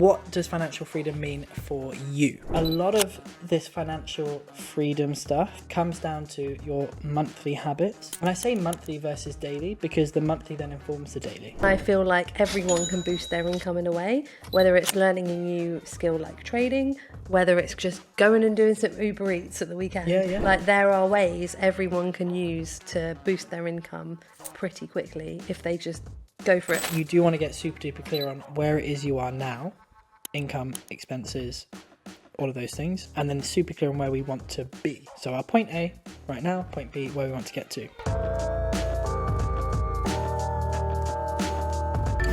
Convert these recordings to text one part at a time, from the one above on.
what does financial freedom mean for you? A lot of this financial freedom stuff comes down to your monthly habits. And I say monthly versus daily because the monthly then informs the daily. I feel like everyone can boost their income in a way, whether it's learning a new skill like trading, whether it's just going and doing some Uber Eats at the weekend. Yeah. Like there are ways everyone can use to boost their income pretty quickly if they just go for it. You do want to get super duper clear on where it is you are now, income, expenses, all of those things, and then super clear on where we want to be. So our point A right now, point B, where we want to get to.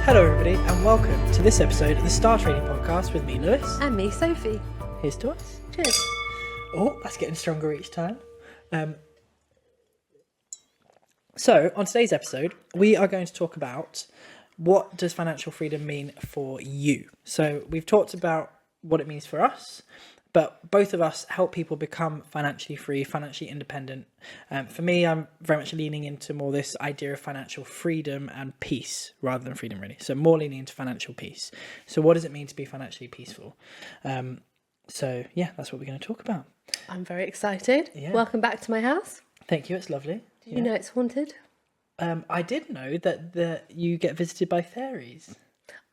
Hello everybody and welcome to this episode of the STARTrading podcast with me, Lewis. And me, Sophie. Here's to us. Cheers. Oh, that's getting stronger each time. So on today's episode, we are going to talk about what does financial freedom mean for you. So we've talked about what it means for us, but both of us help people become financially free, financially independent. For me, I'm very much leaning into more this idea of financial freedom and peace rather than freedom, really. So more leaning into financial peace. So what does it mean to be financially peaceful? So yeah, that's what we're going to talk about. I'm very excited. Yeah. Welcome back to my house. Thank you. It's lovely. Did you know it's haunted? I did know that you get visited by fairies.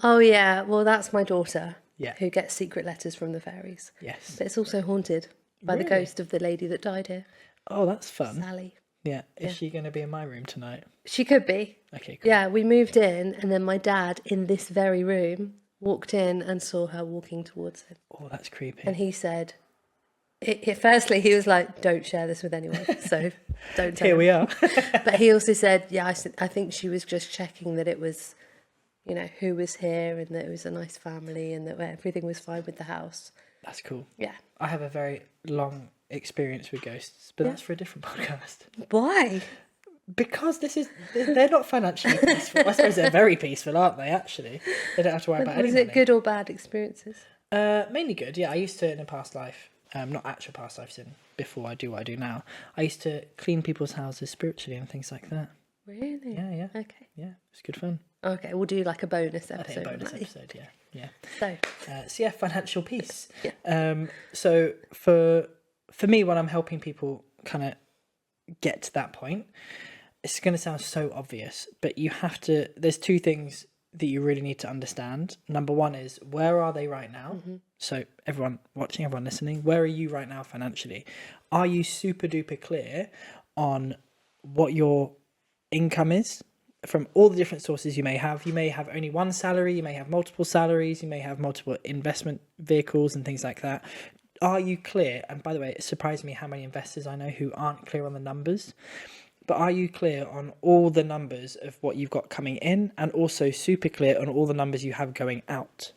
Oh yeah, well that's my daughter. Yeah. Who gets secret letters from the fairies. Yes. But it's also haunted by the Really? ghost of the lady that died here, Oh, that's fun. Sally. Yeah. Is she going to be in my room tonight? She could be. Okay, cool. Yeah, we moved in and then my dad in this very room walked in and saw her walking towards him. Oh, that's creepy. And he said, firstly he was like, don't share this with anyone, so don't tell Here him. we are. But he also said, yeah, I think she was just checking that it was, who was here and that it was a nice family and that everything was fine with the house. That's cool. Yeah. I have a very long experience with ghosts, but that's for a different podcast. Why? Because they're not financially peaceful. I suppose they're very peaceful, aren't they, actually? They don't have to worry about Was anything. it good or bad experiences? Mainly good, yeah. I used to, in a past life, not actual past lives, before I do what I do now, I used to clean people's houses spiritually and things like that. Really? Yeah. Okay. Yeah, it's good fun. Okay, we'll do like a bonus I episode. think a bonus on that. episode, yeah. So, So financial peace. Yeah. So for me, when I'm helping people kind of get to that point, it's going to sound so obvious, but there's two things that you really need to understand. Number one is, where are they right now? Mm-hmm. So everyone watching, everyone listening, where are you right now financially? Are you super duper clear on what your income is from all the different sources you may have? You may have only one salary, you may have multiple salaries, you may have multiple investment vehicles and things like that. Are you clear? And by the way, it surprised me how many investors I know who aren't clear on the numbers. But are you clear on all the numbers of what you've got coming in, and also super clear on all the numbers you have going out?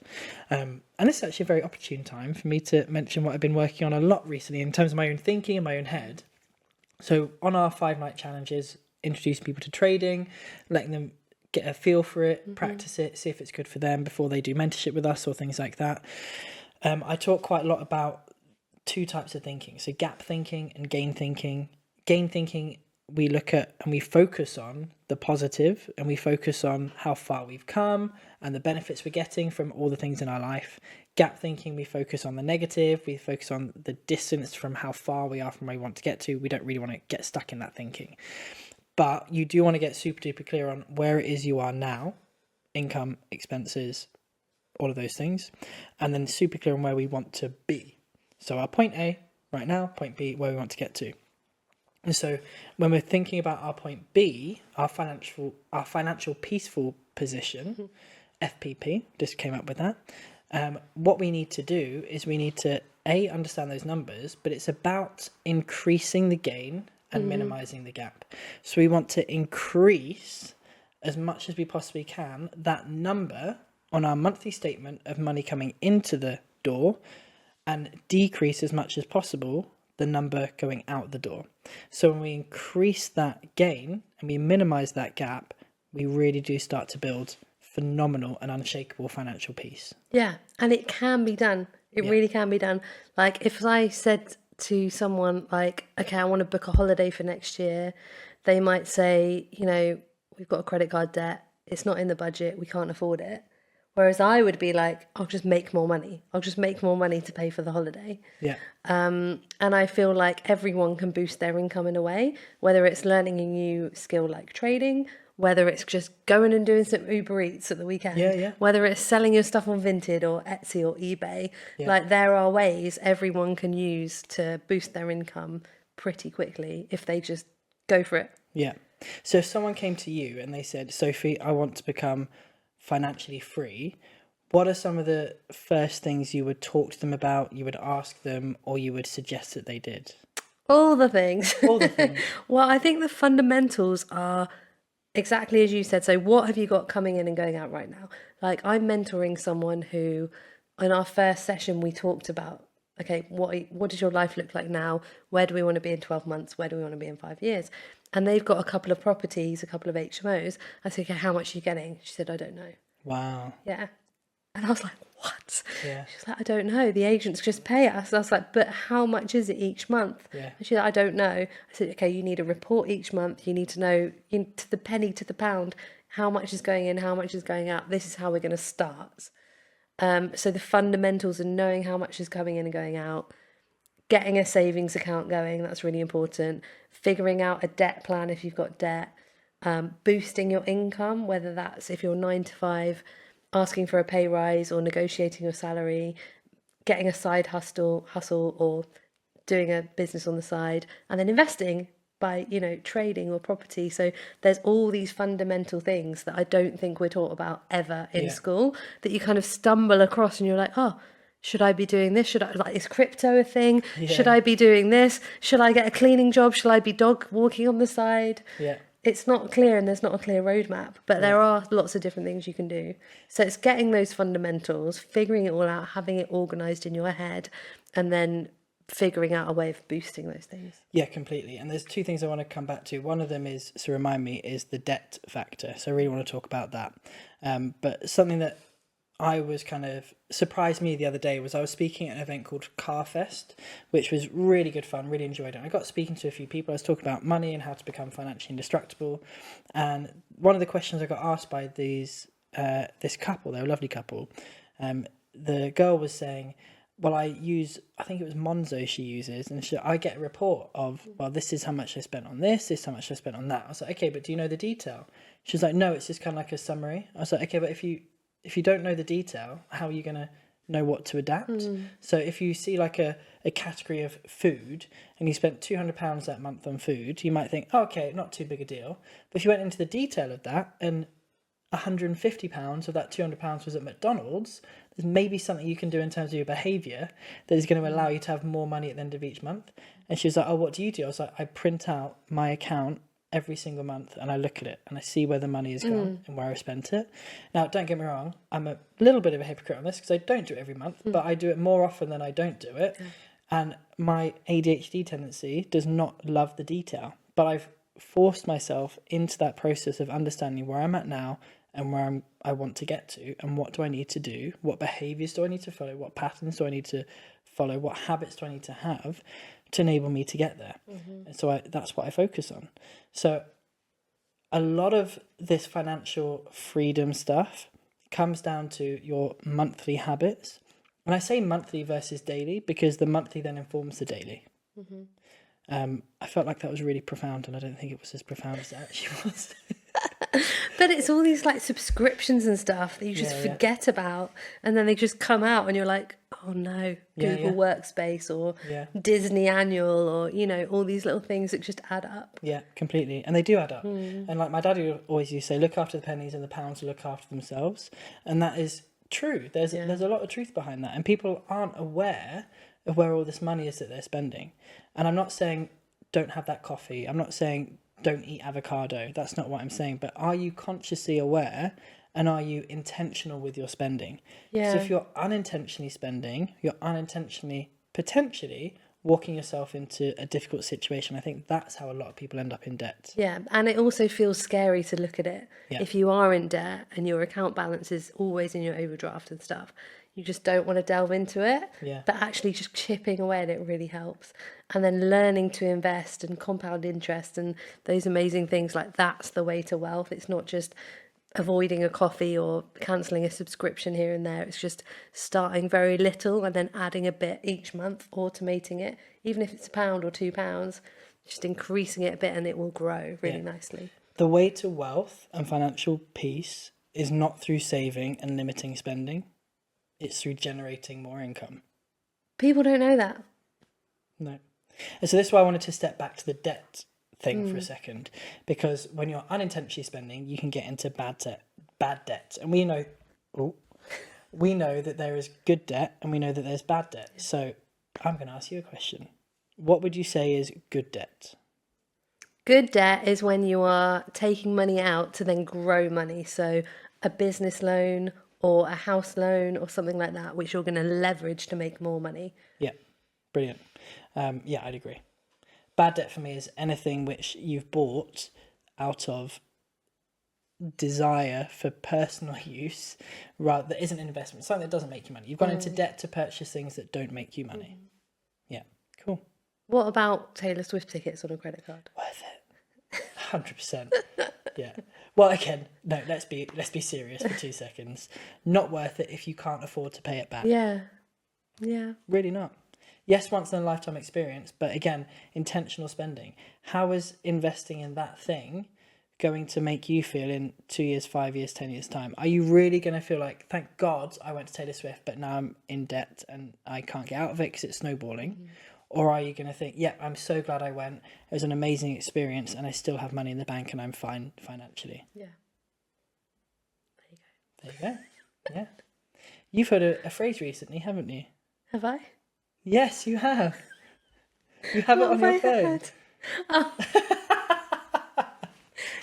And this is actually a very opportune time for me to mention what I've been working on a lot recently in terms of my own thinking and my own head. So on our 5-night challenges, introducing people to trading, letting them get a feel for it, practice it, see if it's good for them before they do mentorship with us or things like that. I talk quite a lot about two types of thinking. So gap thinking and gain thinking. Gain thinking, we look at and we focus on the positive, and we focus on how far we've come and the benefits we're getting from all the things in our life. Gap thinking, we focus on the negative, we focus on the distance from how far we are from where we want to get to. We don't really want to get stuck in that thinking. But you do want to get super duper clear on where it is you are now, income, expenses, all of those things, and then super clear on where we want to be. So our point A right now, point B, where we want to get to. And so when we're thinking about our point B, our financial peaceful position, FPP, just came up with that. What we need to do is we need to understand those numbers, but it's about increasing the gain and minimizing the gap. So we want to increase as much as we possibly can that number on our monthly statement of money coming into the door, and decrease as much as possible the number going out the door. So when we increase that gain and we minimize that gap, we really do start to build phenomenal and unshakable financial peace. yeah, and it can be done. It really can be done. Like if I said to someone like, okay, I want to book a holiday for next year, they might say, we've got a credit card debt, it's not in the budget, we can't afford it. Whereas I would be like, I'll just make more money. I'll just make more money to pay for the holiday. Yeah. And I feel like everyone can boost their income in a way, whether it's learning a new skill like trading, whether it's just going and doing some Uber Eats at the weekend, Yeah. whether it's selling your stuff on Vinted or Etsy or eBay. Yeah. Like there are ways everyone can use to boost their income pretty quickly if they just go for it. Yeah. So if someone came to you and they said, Sophie, I want to become financially free, what are some of the first things you would talk to them about, you would ask them, or you would suggest that they did? All the things. All the things. Well, I think the fundamentals are exactly as you said. So what have you got coming in and going out right now? Like I'm mentoring someone who, in our first session, we talked about, okay, what does your life look like now? Where do we want to be in 12 months? Where do we want to be in 5 years? And they've got a couple of properties, a couple of HMOs. I said, okay, how much are you getting? She said, I don't know. Wow. Yeah. And I was like, what? Yeah. She's like, I don't know. The agents just pay us. I was like, but how much is it each month? Yeah. And she's like, I don't know. I said, okay, you need a report each month. You need to know to the penny to the pound how much is going in, how much is going out. This is how we're going to start. So the fundamentals of knowing how much is coming in and going out, getting a savings account going, that's really important. Figuring out a debt plan if you've got debt, boosting your income, whether that's if you're 9 to 5, asking for a pay rise or negotiating your salary, getting a side hustle or doing a business on the side, and then investing by, trading or property. So there's all these fundamental things that I don't think we're taught about ever in school that you kind of stumble across and you're like, oh, should I be doing this? Is crypto a thing? Yeah. Should I be doing this? Should I get a cleaning job? Should I be dog walking on the side? Yeah. It's not clear and there's not a clear roadmap, but there are lots of different things you can do. So it's getting those fundamentals, figuring it all out, having it organized in your head, and then figuring out a way of boosting those things. Yeah, completely. And there's two things I want to come back to. One of them is, so remind me, is the debt factor. So I really want to talk about that. But something that I was kind of surprised me the other day was I was speaking at an event called Car Fest, which was really good fun, really enjoyed it. I got speaking to a few people. I was talking about money and how to become financially indestructible. And one of the questions I got asked by this couple, they're a lovely couple, the girl was saying, well, I think it was Monzo she uses, and I get a report of, well, this is how much I spent on this is how much I spent on that. I was like, okay, but do you know the detail? She was like, no, it's just kind of like a summary. I was like, okay, but if you don't know the detail, how are you going to know what to adapt? So if you see like a category of food and you spent £200 that month on food, you might think, oh, okay, not too big a deal. But if you went into the detail of that and £150 of that £200 was at McDonald's, there's maybe something you can do in terms of your behaviour that is going to allow you to have more money at the end of each month. And she was like, oh, what do you do? I was like, I print out my account every single month and I look at it and I see where the money has gone and where I spent it. Now, don't get me wrong, I'm a little bit of a hypocrite on this because I don't do it every month, but I do it more often than I don't do it. And my ADHD tendency does not love the detail, but I've forced myself into that process of understanding where I'm at now and where I want to get to, and what do I need to do, what behaviours do I need to follow, what patterns do I need to follow, what habits do I need to have to enable me to get there. And so that's what I focus on. So a lot of this financial freedom stuff comes down to your monthly habits. And I say monthly versus daily because the monthly then informs the daily. I felt like that was really profound, and I don't think it was as profound as it actually was. But it's all these like subscriptions and stuff that you just forget about, and then they just come out and you're like, oh no, Google Workspace or Disney Annual or, all these little things that just add up. Yeah, completely. And they do add up. And like my dad always used to say, look after the pennies and the pounds will look after themselves. And that is true. There's a lot of truth behind that. And people aren't aware of where all this money is that they're spending. And I'm not saying don't have that coffee. I'm not saying don't eat avocado. That's not what I'm saying. But are you consciously aware and are you intentional with your spending? Yeah. So if you're unintentionally spending, you're unintentionally, potentially walking yourself into a difficult situation. I think that's how a lot of people end up in debt. Yeah, and it also feels scary to look at it. Yeah. If you are in debt and your account balance is always in your overdraft and stuff, you just don't want to delve into it. Yeah. But actually just chipping away at it really helps. And then learning to invest and compound interest and those amazing things, like that's the way to wealth. It's not just avoiding a coffee or cancelling a subscription here and there. It's just starting very little and then adding a bit each month, automating it, even if it's £1 or £2, just increasing it a bit and it will grow really nicely. The way to wealth and financial peace is not through saving and limiting spending. It's through generating more income. People don't know that. No. And so this is why I wanted to step back to the debt thing for a second, because when you're unintentionally spending, you can get into bad debt. And we know that there is good debt and we know that there's bad debt. So I'm going to ask you a question. What would you say is good debt? Good debt is when you are taking money out to then grow money. So a business loan or a house loan or something like that, which you're going to leverage to make more money. Yeah, brilliant. Yeah, I'd agree. Bad debt for me is anything which you've bought out of desire for personal use, rather that isn't an investment, something that doesn't make you money. You've gone into debt to purchase things that don't make you money. Yeah, cool. What about Taylor Swift tickets on a credit card? Worth it. 100%. Yeah. Well, again, no, let's be serious for 2 seconds. Not worth it if you can't afford to pay it back. Yeah. Yeah. Really not. Yes, once in a lifetime experience, but again, intentional spending. How is investing in that thing going to make you feel in 2 years, 5 years, 10 years time? Are you really going to feel like, thank God I went to Taylor Swift, but now I'm in debt and I can't get out of it because it's snowballing? Or are you going to think, yeah, I'm so glad I went. It was an amazing experience and I still have money in the bank and I'm fine financially. Yeah. There you go. Yeah. You've heard a phrase recently, haven't you? Have I? Yes, you have. You have it on your phone. Oh.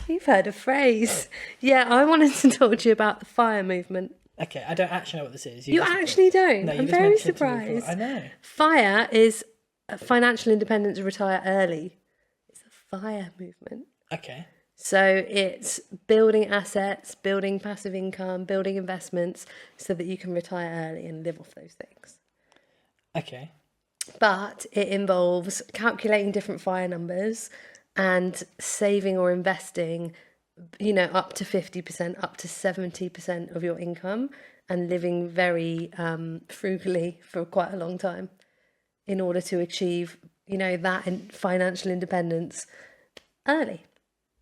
You've heard a phrase. Yeah, I wanted to talk to you about the FIRE movement. Okay, I don't actually know what this is. You actually don't? No, you I'm just very mentioned it to me before. surprised. I know. FIRE is financial independence, retire early. It's the FIRE movement. Okay. So it's building assets, building passive income, building investments so that you can retire early and live off those things. Okay. But it involves calculating different FIRE numbers and saving or investing, up to 50%, up to 70% of your income and living very frugally for quite a long time in order to achieve, that financial independence early.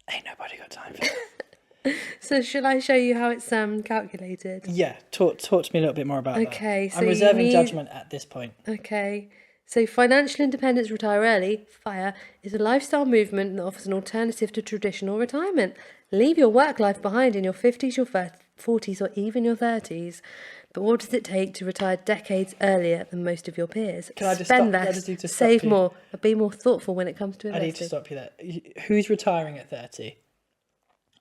Ain't nobody got time for that. So shall I show you how it's calculated? Yeah, talk to me a little bit more about that. Okay, so I'm reserving judgment at this point. Okay. So financial independence, retire early, FIRE, is a lifestyle movement that offers an alternative to traditional retirement. Leave your work life behind in your 50s, your 40s, or even your 30s. But what does it take to retire decades earlier than most of your peers? Can I just Spend stop? I less, just need to stop save you. more, but be more thoughtful when it comes to I investing. need to stop you there. Who's retiring at 30?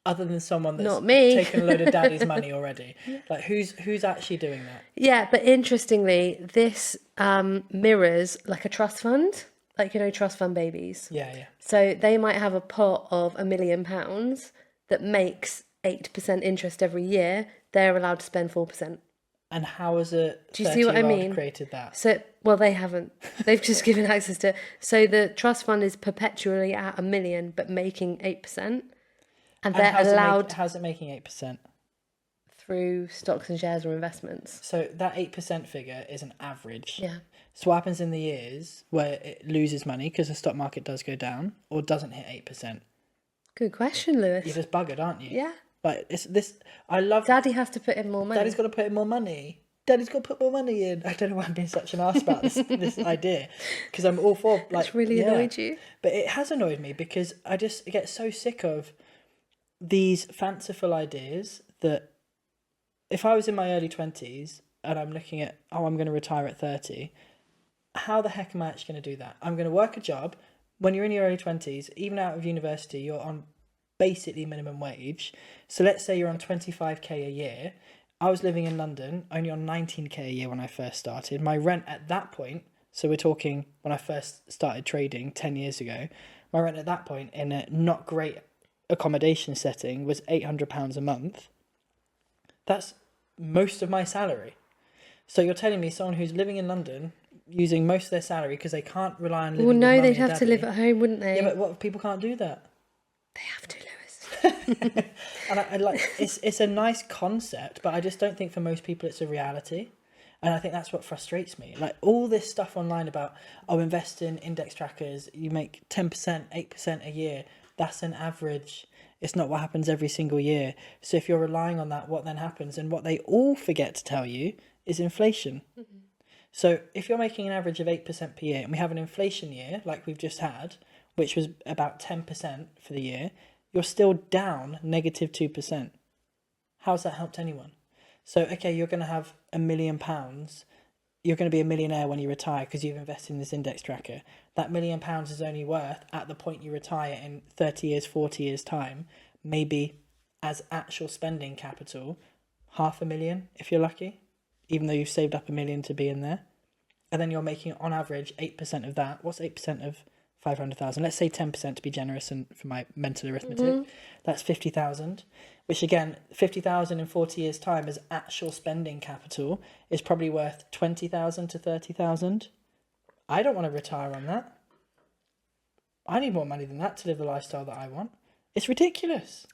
Other than someone that's Not me. taken a load of daddy's money already. Like, who's actually doing that? Yeah, but interestingly, this mirrors like a trust fund, like, trust fund babies. Yeah. So they might have a pot of £1 million that makes 8% interest every year. They're allowed to spend 4%. And how has a Do you see what I 30-year-old mean? created that? So, well, they haven't. They've just given access to it. So the trust fund is perpetually at £1 million, but making 8%. And they're allowed how's it making 8%? through stocks and shares or investments. So that 8% figure is an average. Yeah. So what happens in the years where it loses money because the stock market does go down or doesn't hit 8%? Good question, Lewis. You're just buggered, aren't you? Yeah. Like it's this. I love. Daddy has to put in more money. Daddy's got to put in more money. Daddy's got to put more money in. I don't know why I'm being such an arse about this idea, because I'm all for It's really annoyed you. But it has annoyed me because I just get so sick of these fanciful ideas that if I was in my early 20s and I'm looking at, I'm going to retire at 30, how the heck am I actually going to do that? I'm going to work a job. When you're in your early 20s, even out of university, you're on basically minimum wage. So let's say you're on 25k a year. I was living in London, only on 19k a year when I first started. My rent at that point, so we're talking when I first started trading 10 years ago, my rent at that point in a not great accommodation setting was £800 a month. That's most of my salary. So you're telling me someone who's living in London using most of their salary because they can't rely on living with Well, no, mummy they'd and have to daddy. live at home, wouldn't they? Yeah, but what if people can't do that? They have to, Lewis. And I like it's a nice concept, but I just don't think for most people it's a reality. And I think that's what frustrates me. Like all this stuff online about, oh, invest in index trackers, you make 10%, 8% a year. That's an average. It's not what happens every single year. So if you're relying on that, what then happens? And what they all forget to tell you is inflation. So if you're making an average of 8% per year, and we have an inflation year like we've just had, which was about 10% for the year, you're still down -2%. How's that helped anyone? So, okay, you're going to have £1 million. You're going to be a millionaire when you retire because you've invested in this index tracker. That £1 million is only worth, at the point you retire in 30 years, 40 years' time, maybe as actual spending capital, £500,000 if you're lucky, even though you've saved up £1 million to be in there. And then you're making, on average, 8% of that. What's 8% of 500,000? Let's say 10% to be generous and for my mental arithmetic. That's 50,000, which again, 50,000 in 40 years' time as actual spending capital is probably worth 20,000 to 30,000. I don't want to retire on that. I need more money than that to live the lifestyle that I want. It's ridiculous.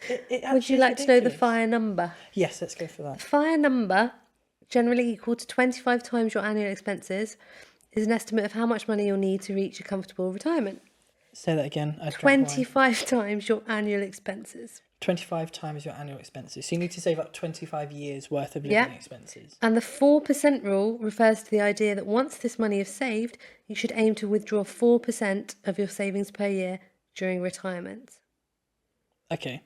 Would you like to know the FIRE number? Yes, let's go for that. FIRE number, generally equal to 25 times your annual expenses, is an estimate of how much money you'll need to reach a comfortable retirement. Say that again. 25 times your annual expenses. 25 times your annual expenses. So you need to save up 25 years worth of living expenses. And the 4% rule refers to the idea that once this money is saved, you should aim to withdraw 4% of your savings per year during retirement. Okay.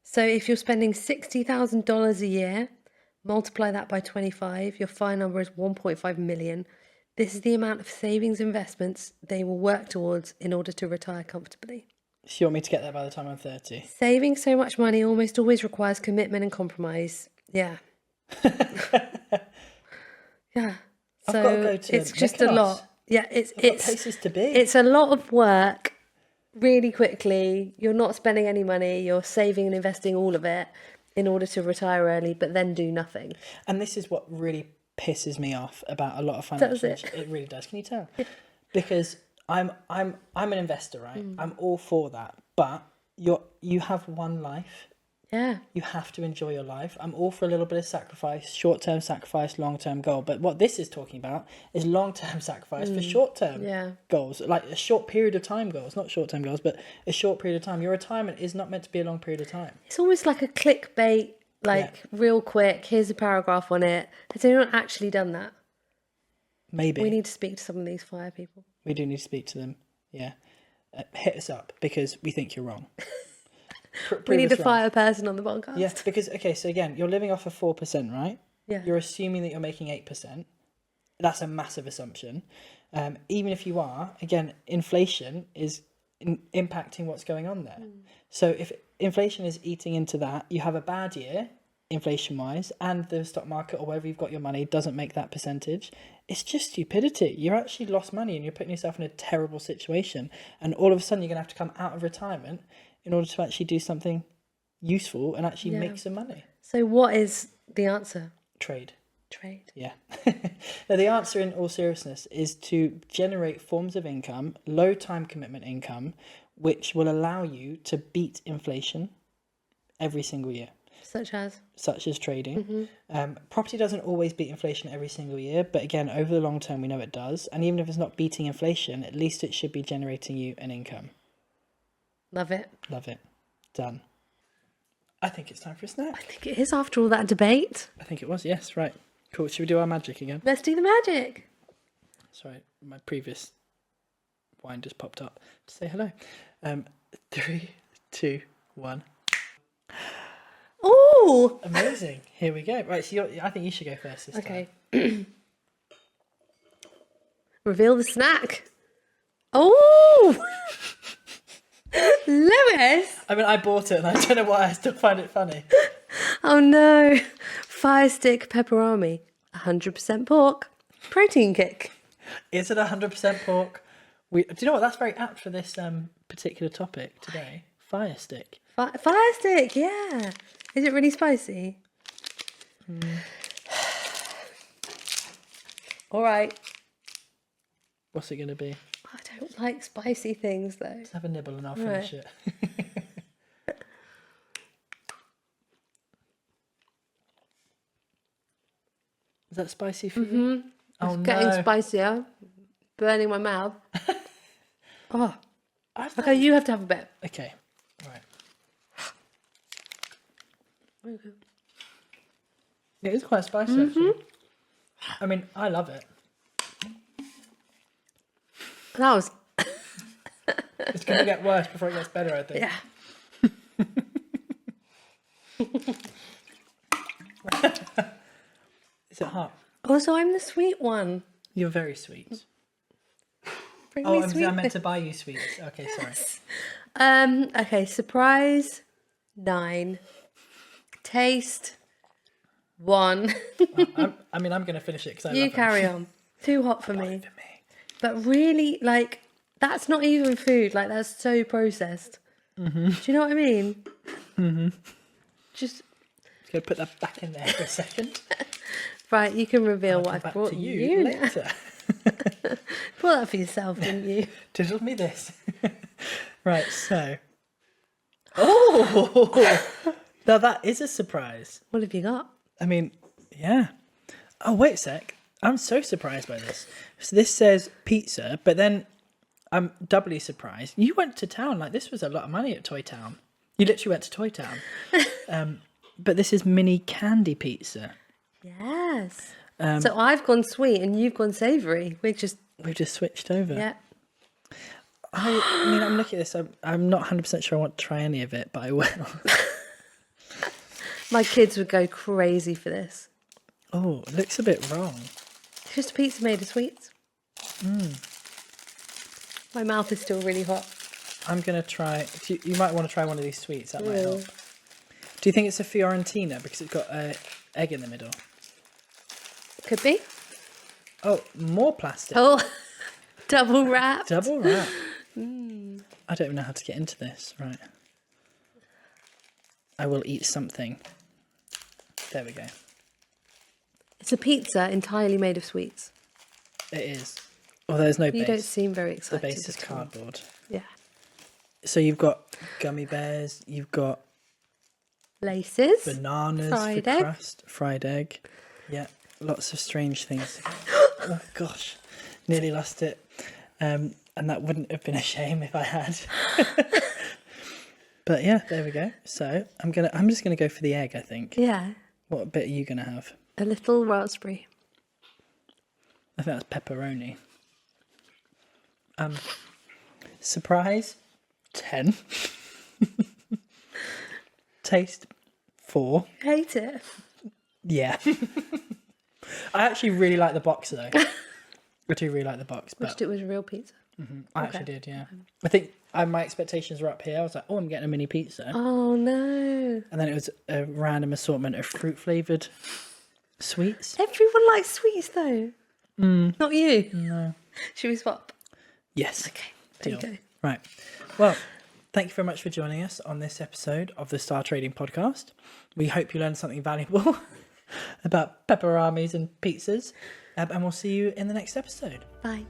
So if you're spending $60,000 a year, multiply that by 25, your FIRE number is 1.5 million. This is the amount of savings investments they will work towards in order to retire comfortably. So you want me to get there by the time I'm 30? Saving so much money almost always requires commitment and compromise. Yeah. Yeah. I've So got to go to it's just a Mykonos. lot. Yeah, it's places to be. It's a lot of work really quickly. You're not spending any money, you're saving and investing all of it in order to retire early, but then do nothing. And this is what really pisses me off about a lot of financial. Does it? It really does. Can you tell? Because I'm an investor, right? I'm all for that. But you have one life. Yeah. You have to enjoy your life. I'm all for a little bit of sacrifice, short-term sacrifice, long-term goal. But what this is talking about is long-term sacrifice for short-term goals, like a short period of time goals, not short-term goals, but a short period of time. Your retirement is not meant to be a long period of time. It's almost like a clickbait, real quick, here's a paragraph on it. Has anyone actually done that? Maybe. We need to speak to some of these FIRE people. We do need to speak to them. Yeah. Hit us up because we think you're wrong. We need a FIRE person on the podcast. Yeah, because, okay, so again, you're living off of 4%, right? Yeah. You're assuming that you're making 8%. That's a massive assumption. Even if you are, again, inflation is impacting what's going on there. So if inflation is eating into that, you have a bad year, inflation-wise, and the stock market or wherever you've got your money doesn't make that percentage, it's just stupidity. You're actually lost money and you're putting yourself in a terrible situation. And all of a sudden, you're going to have to come out of retirement in order to actually do something useful and actually make some money. So what is the answer? Trade. Yeah. Now, the answer in all seriousness is to generate forms of income, low time commitment income, which will allow you to beat inflation every single year. Such as trading. Property doesn't always beat inflation every single year, but again, over the long term, we know it does. And even if it's not beating inflation, at least it should be generating you an income. Love it. Done. I think it's time for a snack. I think it is after all that debate. I think it was, yes, right. Cool. Should we do our magic again? Let's do the magic. Sorry, my previous wine just popped up to say hello. 3, 2, 1. Oh, amazing! Here we go. Right, so I think you should go first this time. Okay. Reveal the snack. Oh, Lewis! I mean, I bought it, and I don't know why I still find it funny. Oh no! Fire stick pepperoni, 100% pork, protein kick. Is it 100% pork? Do you know what? That's very apt for this particular topic today. Fire stick. Fire stick, yeah. Is it really spicy? All right. What's it going to be? I don't like spicy things though. Let's have a nibble and I'll finish it. Is that spicy for you? Oh It's getting no. spicier. Burning my mouth. Oh. I've Okay, you have to have a bit. Okay. Right. It is quite spicy actually. I mean, I love it. That was... It's going to get worse before it gets better, I think. Yeah. Is it hot? Also, I'm the sweet one. You're very sweet. Bring Oh, me sweet. I meant to buy you sweets. Okay, sorry. Okay, surprise 9. Taste 1. I'm going to finish it because I You love carry it. on. Too hot for me. For me. But really, like, that's not even food. Like, that's so processed. Do you know what I mean? Just, Just going to put that back in there for a second. right, you can reveal I'll what come I've back brought to you. you later. Brought that for yourself, didn't you? Diddle me this. Right, so. Oh! Now that is a surprise. What have you got? I mean, yeah. Oh, wait a sec. I'm so surprised by this. So this says pizza, but then I'm doubly surprised. You went to town. Like, this was a lot of money at Toy Town. You literally went to Toy Town. But this is mini candy pizza. Yes. So I've gone sweet and you've gone savoury. We've just switched over. Yeah. I mean, I'm looking at this. I'm not 100% sure I want to try any of it, but I will. My kids would go crazy for this. Oh, it looks a bit wrong. It's just a pizza made of sweets. My mouth is still really hot. I'm going to try. You might want to try one of these sweets. That might help. Do you think it's a Fiorentina because it's got an egg in the middle? Could be. Oh, more plastic. Oh, double wrapped. Double wrap. I don't even know how to get into this. Right. I will eat something. There we go. It's a pizza entirely made of sweets. It is. Oh, there's no base. You don't seem very The excited. base is at all. cardboard. Yeah. So you've got gummy bears. You've got Laces. bananas Fried for egg. crust. Fried egg. Yeah. Lots of strange things. Oh, gosh. Nearly lost it. And that wouldn't have been a shame if I had. But yeah, there we go. So I'm just gonna go for the egg, I think. Yeah. What bit are you gonna have? A little raspberry. I think that's pepperoni. Surprise 10. Taste 4. Hate it. Yeah. I actually really like the box though. I do really like the box, but Wished it was real pizza. I actually did, yeah. I think my expectations were up here. I was like, oh, I'm getting a mini pizza. Oh no. And then it was a random assortment of fruit flavoured sweets. Everyone likes sweets though. Not you. No. Should we swap? Yes. Okay. There Deal. you go. Right. Well, thank you very much for joining us on this episode of the Star Trading Podcast. We hope you learned something valuable about pepperamis and pizzas. And we'll see you in the next episode. Bye.